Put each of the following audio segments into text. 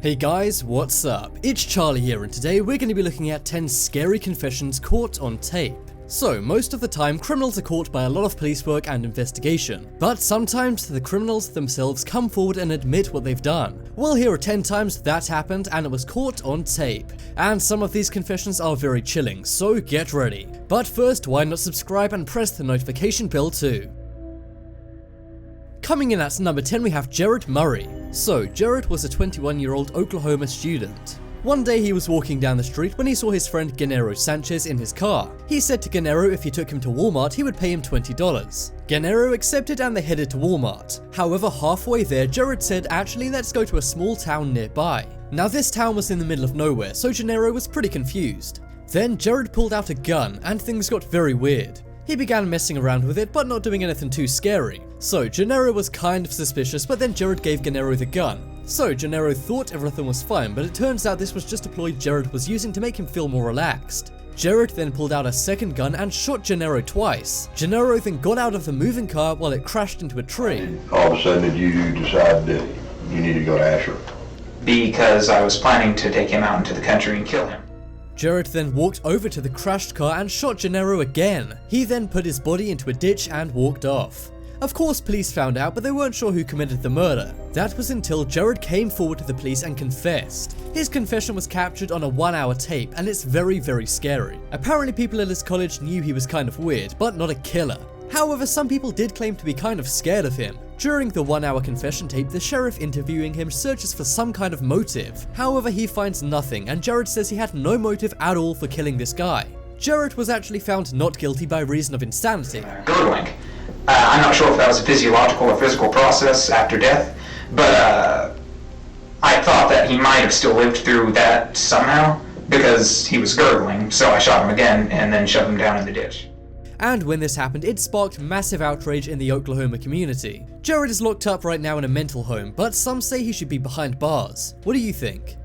Hey guys, what's up? It's Charlie here, and today we're going to be looking at 10 scary confessions caught on tape. So, most of the time, criminals are caught by a lot of police work and investigation, but sometimes the criminals themselves come forward and admit what they've done. Well, here are 10 times that happened and it was caught on tape. And some of these confessions are very chilling, so get ready. But first, why not subscribe and press the notification bell too? Coming in at number 10 we have JERROD Murray. So, JERROD was a 21-year-old Oklahoma student. One day he was walking down the street when he saw his friend Gennaro Sanchez in his car. He said to Gennaro if he took him to Walmart he would pay him $20. Gennaro accepted and they headed to Walmart. However, halfway there JERROD said, actually let's go to a small town nearby. Now this town was in the middle of nowhere, so Gennaro was pretty confused. Then JERROD pulled out a gun and things got very weird. He began messing around with it but not doing anything too scary. So Gennaro was kind of suspicious, but then JERROD gave Gennaro the gun. So Gennaro thought everything was fine, but it turns out this was just a ploy JERROD was using to make him feel more relaxed. JERROD then pulled out a second gun and shot Gennaro twice. Gennaro then got out of the moving car while it crashed into a tree. All of a sudden did you decide that you need to go to Asher? Because I was planning to take him out into the country and kill him. JERROD then walked over to the crashed car and shot Gennaro again. He then put his body into a ditch and walked off. Of course police found out, but they weren't sure who committed the murder. That was until JERROD came forward to the police and confessed. His confession was captured on a 1-hour tape and it's very scary. Apparently people at his college knew he was kind of weird, but not a killer. However, some people did claim to be kind of scared of him. During the 1-hour confession tape, the sheriff interviewing him searches for some kind of motive. However, he finds nothing and JERROD says he had no motive at all for killing this guy. JERROD was actually found not guilty by reason of insanity. Gurgling. I'm not sure if that was a physiological or physical process after death, but I thought that he might have still lived through that somehow because he was gurgling, so I shot him again and then shoved him down in the ditch. And when this happened, it sparked massive outrage in the Oklahoma community. JERROD is locked up right now in a mental home, but some say he should be behind bars. What do you think?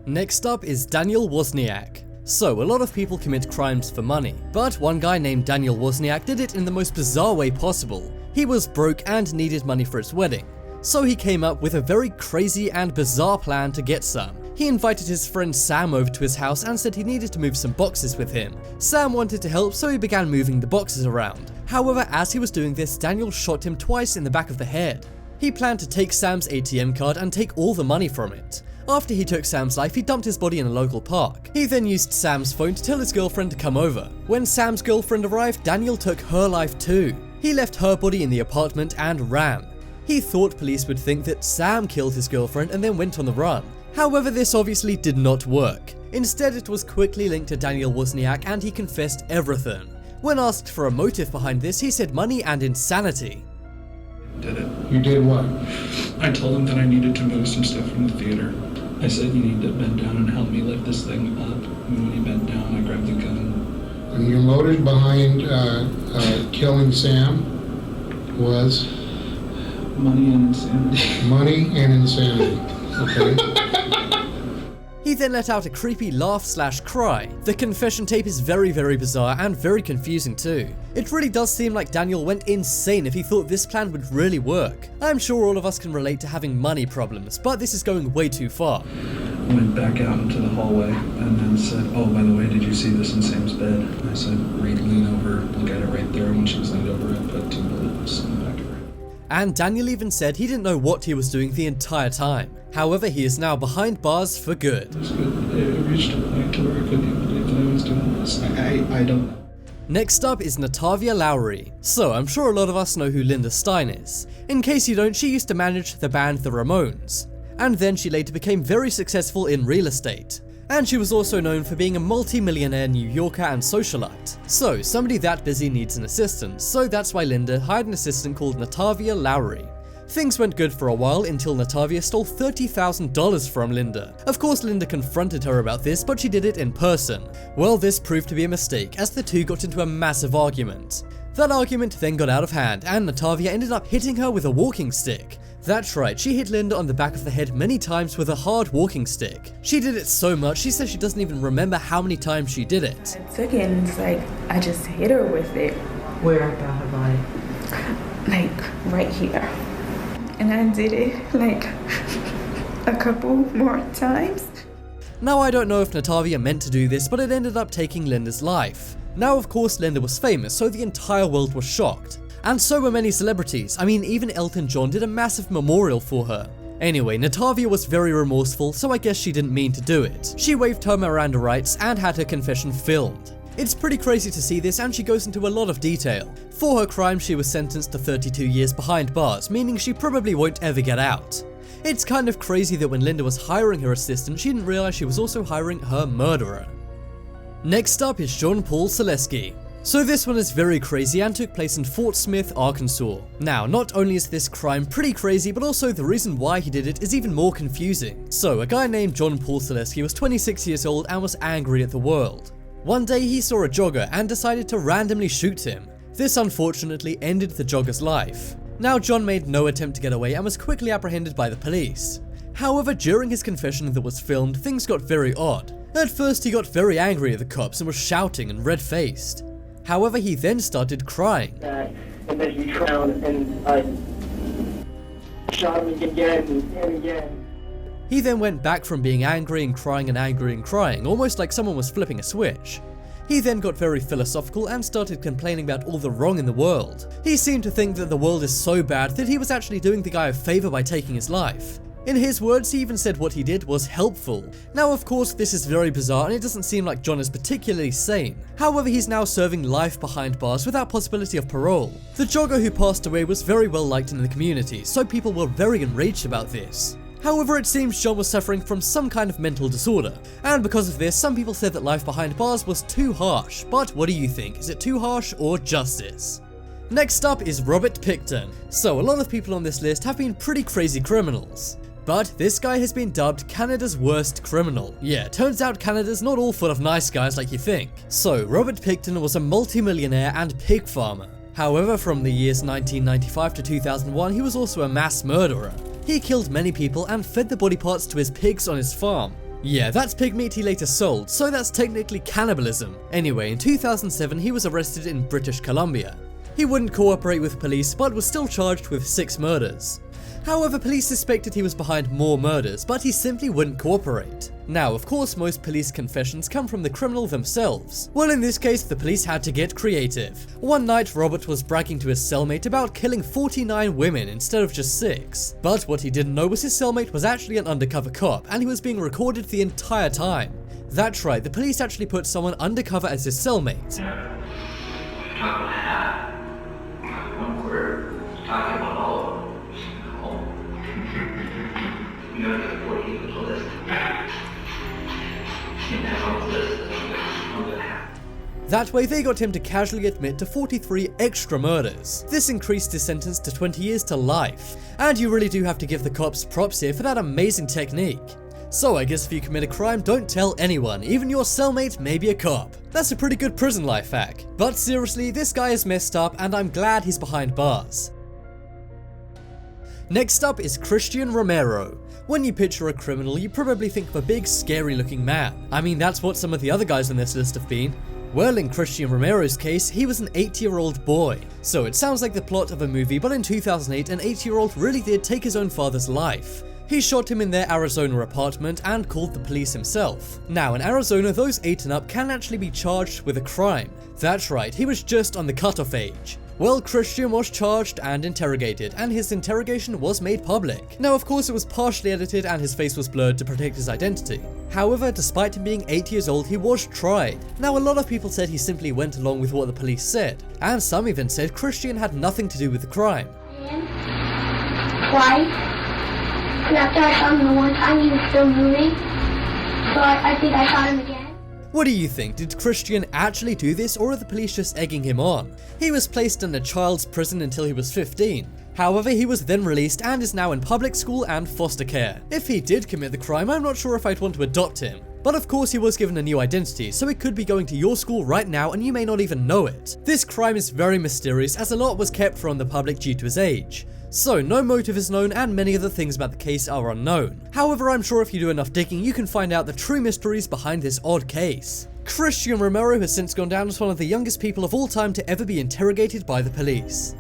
Next up is Daniel Wozniak. So, a lot of people commit crimes for money, but one guy named Daniel Wozniak did it in the most bizarre way possible. He was broke and needed money for his wedding, so he came up with a very crazy and bizarre plan to get some. He invited his friend Sam over to his house and said he needed to move some boxes with him. Sam wanted to help, so he began moving the boxes around. However, as he was doing this, Daniel shot him twice in the back of the head. He planned to take Sam's ATM card and take all the money from it. After he took Sam's life, he dumped his body in a local park. He then used Sam's phone to tell his girlfriend to come over. When Sam's girlfriend arrived, Daniel took her life too. He left her body in the apartment and ran. He thought police would think that Sam killed his girlfriend and then went on the run. However, this obviously did not work. Instead, it was quickly linked to Daniel Wozniak and he confessed everything. When asked for a motive behind this, he said money and insanity. Did it. You did what? I told him that I needed to move some stuff from the theater. I said, you need to bend down and help me lift this thing up. And when he bent down, I grabbed the gun. And your motive behind killing Sam was? Money and insanity. Money and insanity. Okay. He then let out a creepy laugh/cry. The confession tape is very bizarre and very confusing too. It really does seem like Daniel went insane if he thought this plan would really work. I'm sure all of us can relate to having money problems, but this is going way too far. Went back out into the hallway and then said, oh, by the way, did you see this in Sam's bed? And I said, lean over, look at it right there. When she was leaned over, I put 2 bullets in the back of her. And Daniel even said he didn't know what he was doing the entire time. However, he is now behind bars for good. It was good. It reached a point to where I couldn't even believe that I was doing this. I don't know. Next up is NATAVIA LOWERY. So, I'm sure a lot of us know who Linda Stein is. In case you don't, she used to manage the band The Ramones. And then she later became very successful in real estate. And she was also known for being a multi-millionaire New Yorker and socialite. So, somebody that busy needs an assistant, so that's why Linda hired an assistant called NATAVIA LOWERY. Things went good for a while until NATAVIA stole $30,000 from Linda. Of course, Linda confronted her about this, but she did it in person. Well, this proved to be a mistake, as the two got into a massive argument. That argument then got out of hand, and NATAVIA ended up hitting her with a walking stick. That's right, she hit Linda on the back of the head many times with a hard walking stick. She did it so much, she says she doesn't even remember how many times she did it. I took it and it's like, I just hit her with it. Where about her body? Like, right here. And I did it, like, a couple more times. Now I don't know if NATAVIA meant to do this, but it ended up taking Linda's life. Now of course Linda was famous, so the entire world was shocked. And so were many celebrities. I mean, even Elton John did a massive memorial for her. Anyway, NATAVIA was very remorseful, so I guess she didn't mean to do it. She waived her Miranda rights and had her confession filmed. It's pretty crazy to see this, and she goes into a lot of detail. For her crime, she was sentenced to 32 years behind bars, meaning she probably won't ever get out. It's kind of crazy that when Linda was hiring her assistant, she didn't realize she was also hiring her murderer. Next up is John Paul SULESKI. So this one is very crazy and took place in Fort Smith, Arkansas. Now, not only is this crime pretty crazy, but also the reason why he did it is even more confusing. So, a guy named John Paul SULESKI was 26 years old and was angry at the world. One day he saw a jogger and decided to randomly shoot him. This unfortunately ended the jogger's life. Now John made no attempt to get away and was quickly apprehended by the police. However, during his confession that was filmed, things got very odd. At first he got very angry at the cops and was shouting and red-faced. However, he then started crying. And then he drowned, and I shot him again and again. He then went back from being angry and crying, almost like someone was flipping a switch. He then got very philosophical and started complaining about all the wrong in the world. He seemed to think that the world is so bad that he was actually doing the guy a favor by taking his life. In his words, he even said what he did was helpful. Now of course this is very bizarre and it doesn't seem like John is particularly sane. However, he's now serving life behind bars without possibility of parole. The jogger who passed away was very well liked in the community, so people were very enraged about this. However, it seems John was suffering from some kind of mental disorder, and because of this, some people said that life behind bars was too harsh. But what do you think? Is it too harsh or justice? Next up is Robert PICKTON. So a lot of people on this list have been pretty crazy criminals. But this guy has been dubbed Canada's worst criminal. Yeah, turns out Canada's not all full of nice guys like you think. So, Robert PICKTON was a multi-millionaire and pig farmer. However, from the years 1995 to 2001, he was also a mass murderer. He killed many people and fed the body parts to his pigs on his farm. Yeah, that's pig meat he later sold, so that's technically cannibalism. Anyway, in 2007, he was arrested in British Columbia. He wouldn't cooperate with police, but was still charged with 6 murders. However, police suspected he was behind more murders, but he simply wouldn't cooperate. Now, of course, most police confessions come from the criminal themselves. Well, in this case, the police had to get creative. One night, Robert was bragging to his cellmate about killing 49 women instead of just 6. But what he didn't know was his cellmate was actually an undercover cop, and he was being recorded the entire time. That's right, the police actually put someone undercover as his cellmate. We're talking about all of them. That way they got him to casually admit to 43 extra murders. This increased his sentence to 20 years to life. And you really do have to give the cops props here for that amazing technique. So I guess if you commit a crime, don't tell anyone, even your cellmate may be a cop. That's a pretty good prison life hack. But seriously, this guy is messed up and I'm glad he's behind bars. Next up is Christian Romero. When you picture a criminal, you probably think of a big, scary looking man. I mean, that's what some of the other guys on this list have been. Well, in Christian Romero's case, he was an 8-year-old boy. So it sounds like the plot of a movie, but in 2008, an 8-year-old really did take his own father's life. He shot him in their Arizona apartment and called the police himself. Now, in Arizona, those 8 and up can actually be charged with a crime. That's right, he was just on the cutoff age. Well, Christian was charged and interrogated, and his interrogation was made public. Now, of course, it was partially edited and his face was blurred to protect his identity. However, despite him being 8 years old, he was tried. Now, a lot of people said he simply went along with what the police said, and some even said Christian had nothing to do with the crime. Twice, and after I shot him the one time, he was still moving, so I think I shot him again. What do you think? Did Christian actually do this, or are the police just egging him on? He was placed in a child's prison until he was 15. However, he was then released and is now in public school and foster care. If he did commit the crime, I'm not sure if I'd want to adopt him. But of course he was given a new identity, so he could be going to your school right now and you may not even know it. This crime is very mysterious as a lot was kept from the public due to his age. So no motive is known and many other things about the case are unknown. However, I'm sure if you do enough digging you can find out the true mysteries behind this odd case. Christian Romero has since gone down as one of the youngest people of all time to ever be interrogated by the police.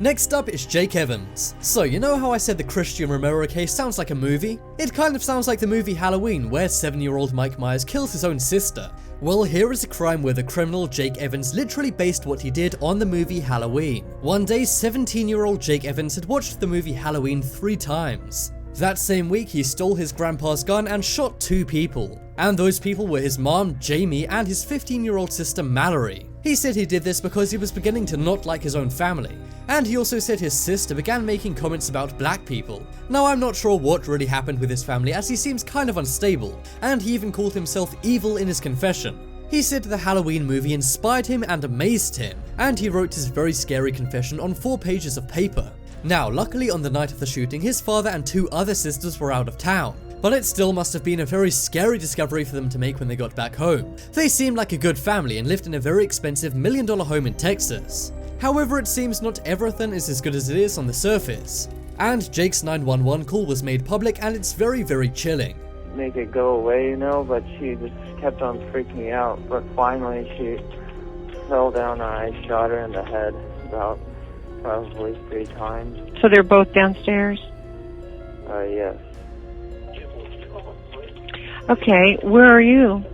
Next up is Jake Evans. So you know how I said the Christian Romero case sounds like a movie? It kind of sounds like the movie Halloween, where 7-year-old Mike Myers kills his own sister. Well, here is a crime where the criminal Jake Evans literally based what he did on the movie Halloween. One day, 17-year-old Jake Evans had watched the movie Halloween 3 times. That same week, he stole his grandpa's gun and shot 2 people. And those people were his mom, Jamie, and his 15-year-old sister, Mallory. He said he did this because he was beginning to not like his own family. And he also said his sister began making comments about black people. Now, I'm not sure what really happened with his family, as he seems kind of unstable, and he even called himself evil in his confession. He said the Halloween movie inspired him and amazed him, and he wrote his very scary confession on 4 pages of paper. Now, luckily on the night of the shooting, his father and 2 other sisters were out of town, but it still must have been a very scary discovery for them to make when they got back home. They seemed like a good family and lived in a very expensive $1 million home in Texas. However, it seems not everything is as good as it is on the surface. And Jake's 911 call was made public, and it's very, very chilling. Make it go away, you know, but she just kept on freaking me out. But finally she fell down and I shot her in the head about probably 3 times. So they're both downstairs? Yes. Okay, where are you?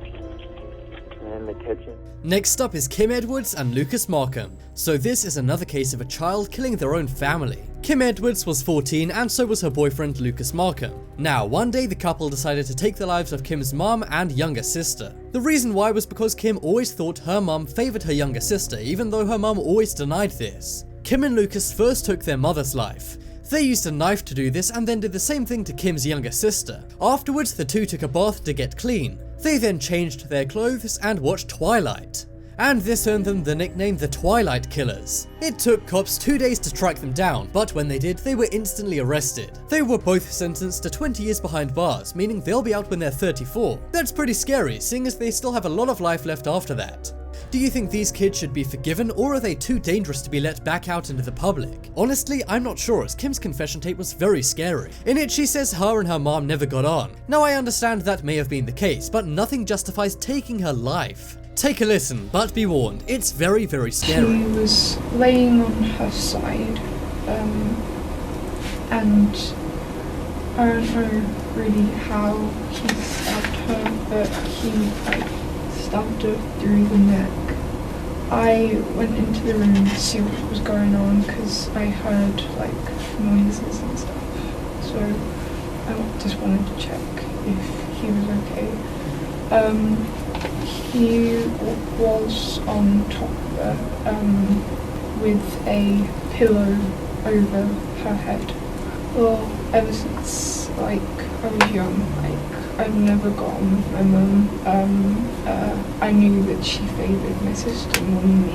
In the kitchen. Next up is Kim Edwards and Lucas Markham. So this is another case of a child killing their own family. Kim Edwards was 14 and so was her boyfriend Lucas Markham. Now, one day the couple decided to take the lives of Kim's mom and younger sister. The reason why was because Kim always thought her mom favored her younger sister, even though her mom always denied this. Kim and Lucas first took their mother's life. They used a knife to do this and then did the same thing to Kim's younger sister. Afterwards, the 2 took a bath to get clean. They then changed their clothes and watched Twilight. And this earned them the nickname the Twilight Killers. It took cops 2 days to track them down, but when they did, they were instantly arrested. They were both sentenced to 20 years behind bars, meaning they'll be out when they're 34. That's pretty scary, seeing as they still have a lot of life left after that. Do you think these kids should be forgiven, or are they too dangerous to be let back out into the public? Honestly, I'm not sure, as Kim's confession tape was very scary. In it, she says her and her mom never got on. Now, I understand that may have been the case, but nothing justifies taking her life. Take a listen, but be warned, it's very, very scary. She was laying on her side, and I don't know really how he stabbed her, but he stabbed her through the neck. I went into the room to see what was going on because I heard noises and stuff, so I just wanted to check if he was okay. He was on top of her with a pillow over her head. Well, ever since I was young, I've never got on with my mum. I knew that she favoured my sister more than me.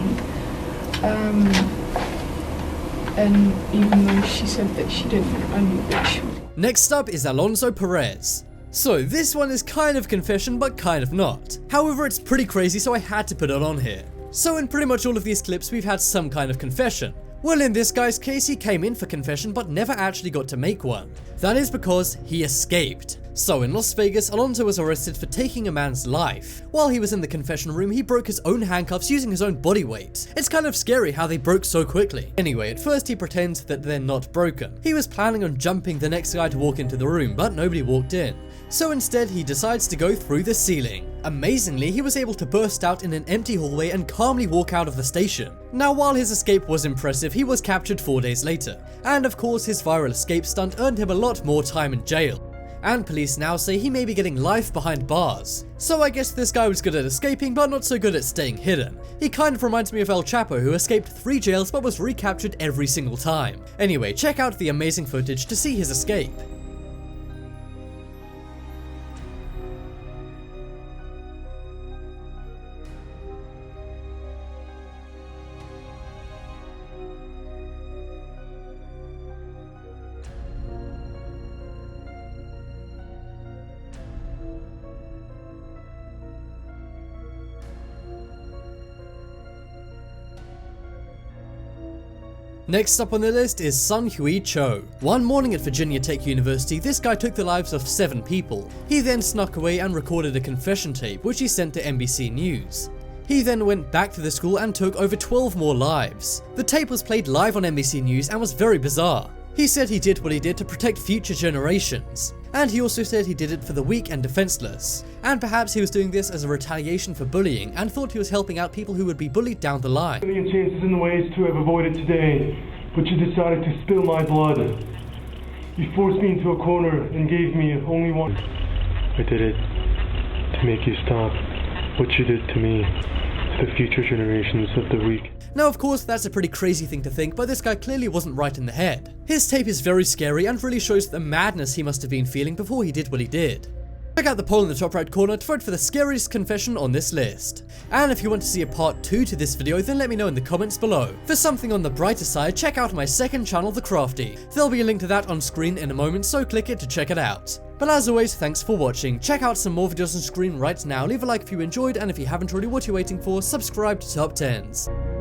And even though she said that she didn't, I knew that she would. Next up is Alonso Perez. So this one is kind of confession, but kind of not. However, it's pretty crazy, so I had to put it on here. So in pretty much all of these clips, we've had some kind of confession. Well, in this guy's case, he came in for confession, but never actually got to make one. That is because he escaped. So in Las Vegas, Alonso was arrested for taking a man's life. While he was in the confession room, he broke his own handcuffs using his own body weight. It's kind of scary how they broke so quickly. Anyway, at first he pretends that they're not broken. He was planning on jumping the next guy to walk into the room, but nobody walked in. So instead, he decides to go through the ceiling. Amazingly, he was able to burst out in an empty hallway and calmly walk out of the station. Now, while his escape was impressive, he was captured 4 days later. And of course, his viral escape stunt earned him a lot more time in jail. And police now say he may be getting life behind bars. So I guess this guy was good at escaping, but not so good at staying hidden. He kind of reminds me of El Chapo, who escaped 3 jails but was recaptured every single time. Anyway, check out the amazing footage to see his escape. Next up on the list is Sun Hui Cho. One morning at Virginia Tech University, this guy took the lives of 7 people. He then snuck away and recorded a confession tape, which he sent to NBC News. He then went back to the school and took over 12 more lives. The tape was played live on NBC News and was very bizarre. He said he did what he did to protect future generations. And he also said he did it for the weak and defenseless. And perhaps he was doing this as a retaliation for bullying and thought he was helping out people who would be bullied down the line. A million chances and ways to have avoided today, but you decided to spill my blood. You forced me into a corner and gave me only one. I did it to make you stop what you did to me, to the future generations of the weak. Now of course that's a pretty crazy thing to think, but this guy clearly wasn't right in the head. His tape is very scary and really shows the madness he must have been feeling before he did what he did. Check out the poll in the top right corner to vote for the scariest confession on this list. And if you want to see a part 2 to this video, then let me know in the comments below. For something on the brighter side, check out my second channel, The Crafty. There'll be a link to that on screen in a moment, so click it to check it out. But as always, thanks for watching. Check out some more videos on screen right now, leave a like if you enjoyed, and if you haven't already, what are you waiting for? Subscribe to Top 10s.